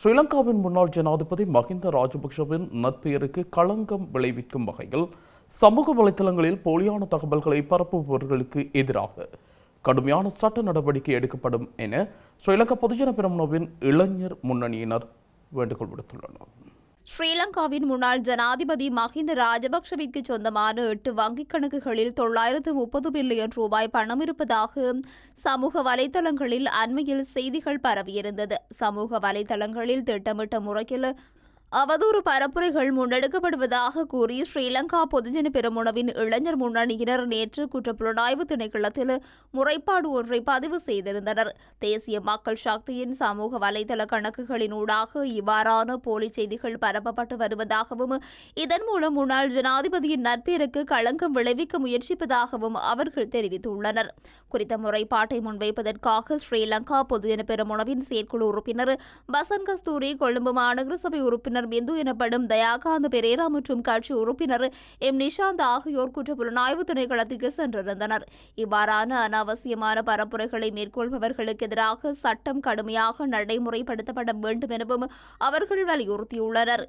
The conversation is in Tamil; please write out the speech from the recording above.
ஸ்ரீலங்காவின் முன்னாள் ஜனாதிபதி மஹிந்த ராஜபக்ஷவின் நற்பெயருக்கு களங்கம் விளைவிக்கும் வகையில் சமூக வலைதளங்களில் போலியான தகவல்களை பரப்புபவர்களுக்கு எதிராக கடுமையான சட்ட நடவடிக்கை எடுக்கப்படும் என ஸ்ரீலங்கா பொதுஜன பெரமுனவின் இளைஞர் முன்னணியினர் வேண்டுகோள் விடுத்துள்ளனர். ஸ்ரீலங்காவின் முன்னாள் ஜனாதிபதி மஹிந்த ராஜபக்ஷவிற்கு சொந்தமான 8 வங்கிக் கணக்குகளில் 930 பில்லியன் ரூபாய் பணம் இருப்பதாக சமூக வலைதளங்களில் அண்மையில் செய்திகள் பரவியிருந்தது. சமூக வலைதளங்களில் திட்டமிட்ட முறையில் அவதூறு பரப்புரைகள் முன்னெடுக்கப்படுவதாக கூறி ஸ்ரீலங்கா பொதுஜன பெரமுனவின் இளைஞர் முன்னணியினர் நேற்று குற்றப்புலனாய்வு திணைக்களத்தில் முறைப்பாடு ஒன்றை பதிவு செய்திருந்தனர். தேசிய மக்கள் சக்தியின் சமூக வலைதள கணக்குகளினூடாக இவ்வாறான போலி செய்திகள் பரப்பப்பட்டு வருவதாகவும் இதன் மூலம் முன்னாள் ஜனாதிபதியின் நற்பெயருக்கு களங்கம் விளைவிக்க முயற்சிப்பதாகவும் அவர்கள் தெரிவித்துள்ளனர். குறித்த முறைப்பாட்டை முன்வைப்பதற்காக ஸ்ரீலங்கா பொதுஜன பெரமுனவின் செயற்குழு உறுப்பினர் பசன் கஸ்தூரி, கொழும்பு மாநகர சபை உறுப்பினர் பிந்து எனப்படும் தயாகாந்த பெரேரா மற்றும் கட்சி உறுப்பினர் எம் நிஷாந்த் ஆகியோர் குற்றப்புலனாய்வு திணைக்களத்திற்கு சென்றிருந்தனர். இவ்வாறான அனாவசியமான பரப்புரைகளை மேற்கொள்பவர்களுக்கு எதிராக சட்டம் கடுமையாக நடைமுறைப்படுத்தப்பட வேண்டும் எனவும் அவர்கள் வலியுறுத்தியுள்ளனர்.